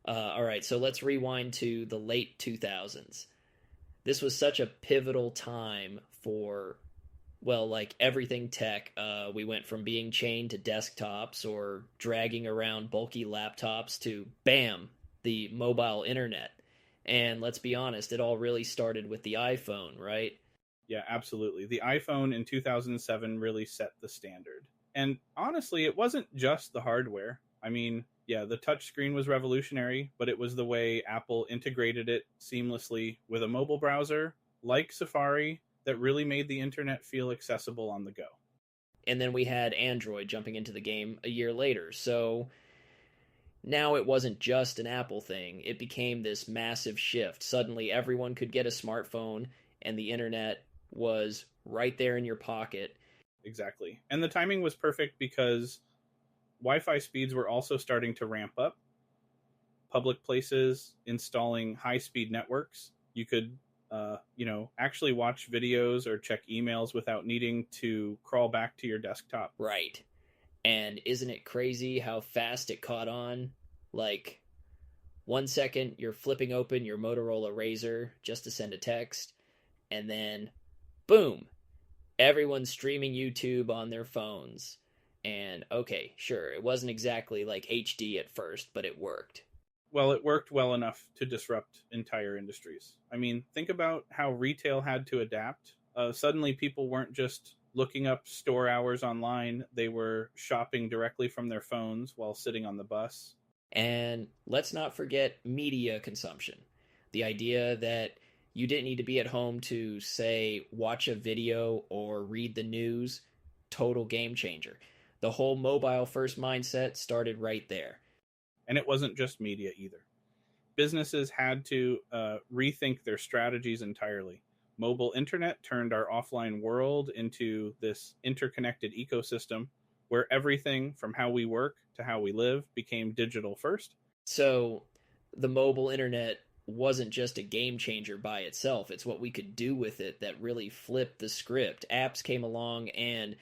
All right, so let's rewind to the late 2000s. This was such a pivotal time for, well, like everything tech. We went from being chained to desktops or dragging around bulky laptops to bam, the mobile internet. And let's be honest, it all really started with the iPhone, right? Yeah, absolutely. The iPhone in 2007 really set the standard. And honestly, it wasn't just the hardware. I mean, yeah, the touchscreen was revolutionary, but it was the way Apple integrated it seamlessly with a mobile browser like Safari that really made the internet feel accessible on the go. And then we had Android jumping into the game a year later. So now it wasn't just an Apple thing, it became this massive shift. Suddenly, everyone could get a smartphone, and the internet was right there in your pocket. Exactly. And the timing was perfect because Wi Fi speeds were also starting to ramp up. Public places installing high speed networks. You could, actually watch videos or check emails without needing to crawl back to your desktop. Right. And isn't it crazy how fast it caught on? Like, 1 second, you're flipping open your Motorola Razr just to send a text, and then, boom, everyone's streaming YouTube on their phones. And okay, sure, it wasn't exactly like HD at first, but it worked. Well, it worked well enough to disrupt entire industries. I mean, think about how retail had to adapt. Suddenly, people weren't just looking up store hours online, they were shopping directly from their phones while sitting on the bus. And let's not forget media consumption. The idea that you didn't need to be at home to, say, watch a video or read the news, total game changer. The whole mobile first mindset started right there. And it wasn't just media either. Businesses had to rethink their strategies entirely. Mobile internet turned our offline world into this interconnected ecosystem where everything from how we work to how we live became digital first. So the mobile internet wasn't just a game changer by itself, it's what we could do with it that really flipped the script. Apps came along and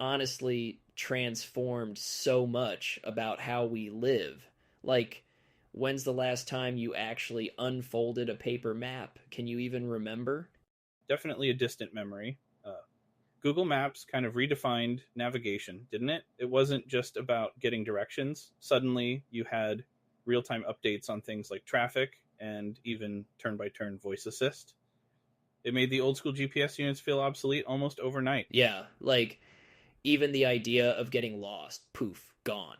honestly transformed so much about how we live. Like, when's the last time you actually unfolded a paper map? Can you even remember? Definitely a distant memory. Google Maps kind of redefined navigation, didn't it? It wasn't just about getting directions. Suddenly, you had real time updates on things like traffic and even turn by turn voice assist. It made the old school GPS units feel obsolete almost overnight. Yeah, like even the idea of getting lost, poof, gone.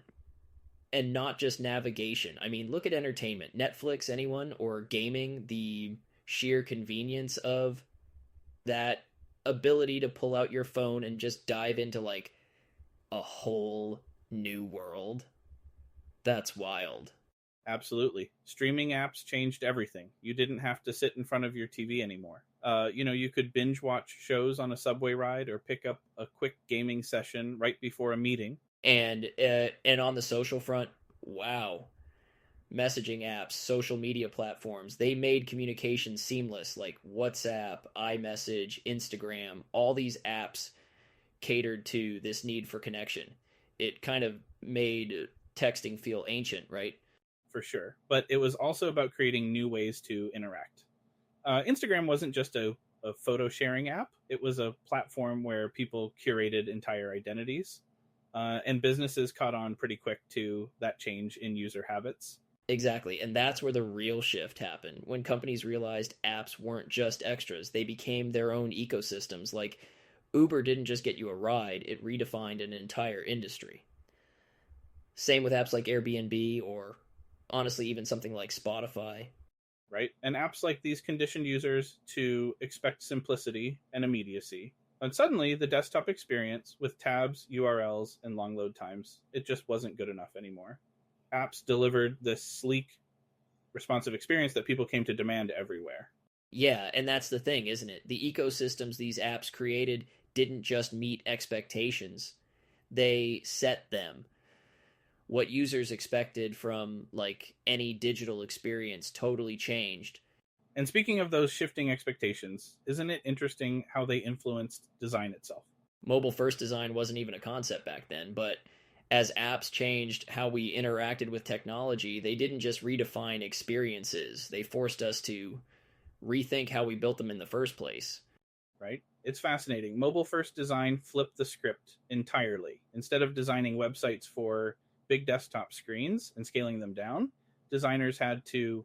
And not just navigation. I mean, look at entertainment. Netflix, anyone, or gaming, the sheer convenience of that ability to pull out your phone and just dive into like a whole new world. That's wild. Absolutely. Streaming apps changed everything. You didn't have to sit in front of your TV anymore. You could binge watch shows on a subway ride or pick up a quick gaming session right before a meeting. And on the social front, wow, messaging apps, social media platforms, they made communication seamless, like WhatsApp, iMessage, Instagram. All these apps catered to this need for connection. It kind of made texting feel ancient, right? For sure. But it was also about creating new ways to interact. Instagram wasn't just a photo sharing app, it was a platform where people curated entire identities. And businesses caught on pretty quick to that change in user habits. Exactly. And that's where the real shift happened. When companies realized apps weren't just extras, they became their own ecosystems. Like Uber didn't just get you a ride, it redefined an entire industry. Same with apps like Airbnb or honestly even something like Spotify. Right? And apps like these conditioned users to expect simplicity and immediacy. And suddenly, the desktop experience with tabs, URLs, and long load times, it just wasn't good enough anymore. Apps delivered this sleek, responsive experience that people came to demand everywhere. Yeah, and that's the thing, isn't it? The ecosystems these apps created didn't just meet expectations, they set them. What users expected from like any digital experience totally changed. And speaking of those shifting expectations, isn't it interesting how they influenced design itself? Mobile first design wasn't even a concept back then, but as apps changed how we interacted with technology, they didn't just redefine experiences, they forced us to rethink how we built them in the first place. Right? It's fascinating. Mobile first design flipped the script entirely. Instead of designing websites for big desktop screens and scaling them down, designers had to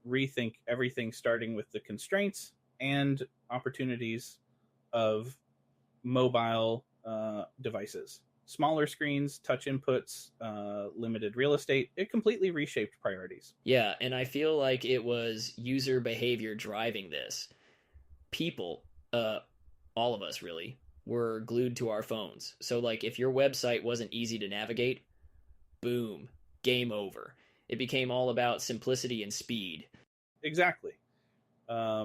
rethink everything, starting with the constraints and opportunities of mobile devices. Smaller screens, touch inputs, limited real estate. It completely reshaped priorities. Yeah, and I feel like it was user behavior driving this. People, uh, all of us really, were glued to our phones. So, like, if your website wasn't easy to navigate, boom, game over. It became all about simplicity and speed. Exactly.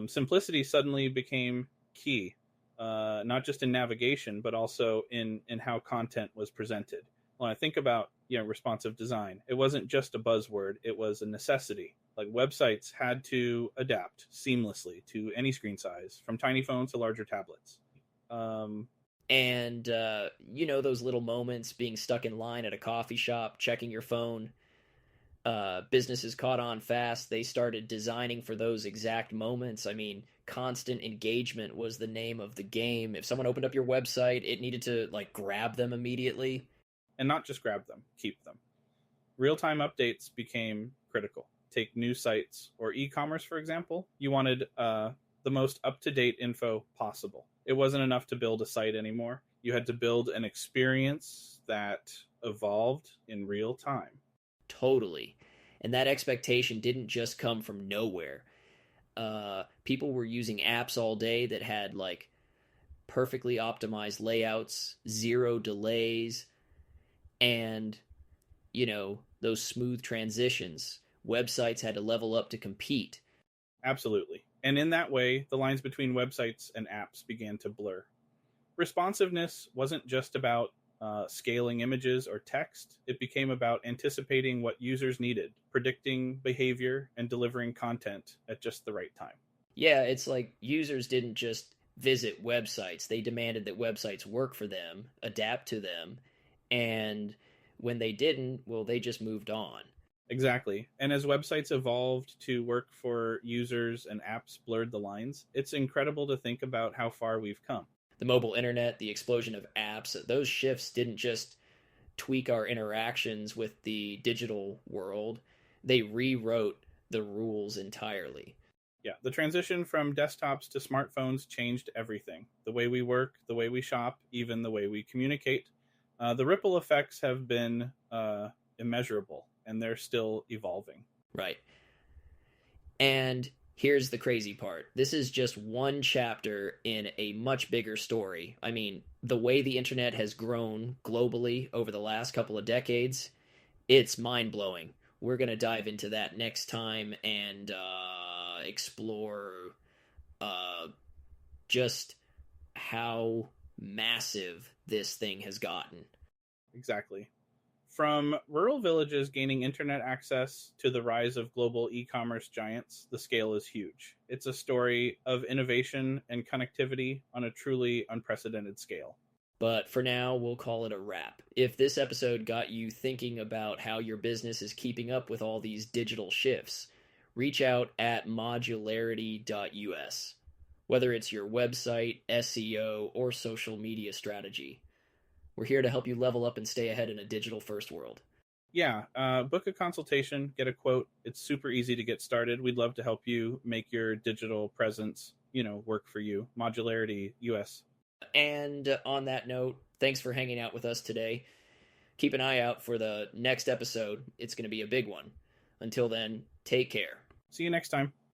Simplicity suddenly became key, not just in navigation, but also in how content was presented. When I think about responsive design, it wasn't just a buzzword; it was a necessity. Like websites had to adapt seamlessly to any screen size, from tiny phones to larger tablets. Um, And, those little moments being stuck in line at a coffee shop, checking your phone, businesses caught on fast. They started designing for those exact moments. I mean, constant engagement was the name of the game. If someone opened up your website, it needed to like grab them immediately. and not just grab them, keep them. Real time updates became critical. Take news sites or e commerce, for example. You wanted the most up to date info possible. It wasn't enough to build a site anymore. You had to build an experience that evolved in real time. Totally. And that expectation didn't just come from nowhere. People were using apps all day that had like perfectly optimized layouts, zero delays, and those smooth transitions. Websites had to level up to compete. Absolutely. And in that way, the lines between websites and apps began to blur. Responsiveness wasn't just about scaling images or text, it became about anticipating what users needed, predicting behavior, and delivering content at just the right time. Yeah, it's like users didn't just visit websites, they demanded that websites work for them, adapt to them, and when they didn't, well, they just moved on. Exactly. And as websites evolved to work for users and apps blurred the lines, it's incredible to think about how far we've come. The mobile internet, the explosion of apps, those shifts didn't just tweak our interactions with the digital world, they rewrote the rules entirely. Yeah, the transition from desktops to smartphones changed everything: the way we work, the way we shop, even the way we communicate. The ripple effects have been immeasurable, and they're still evolving. Right. And here's the crazy part. This is just one chapter in a much bigger story. I mean, the way the internet has grown globally over the last couple of decades, it's mind blowing. We're going to dive into that next time and explore uh, just how massive this thing has gotten. Exactly. From rural villages gaining internet access to the rise of global e commerce giants, the scale is huge. It's a story of innovation and connectivity on a truly unprecedented scale. But for now, we'll call it a wrap. If this episode got you thinking about how your business is keeping up with all these digital shifts, reach out at modularity.us. Whether it's your website, SEO, or social media strategy, we're here to help you level up and stay ahead in a digital first world. Yeah, book a consultation, get a quote. It's super easy to get started. We'd love to help you make your digital presence, work for you. Modularity US. And on that note, thanks for hanging out with us today. Keep an eye out for the next episode. It's going to be a big one. Until then, take care. See you next time.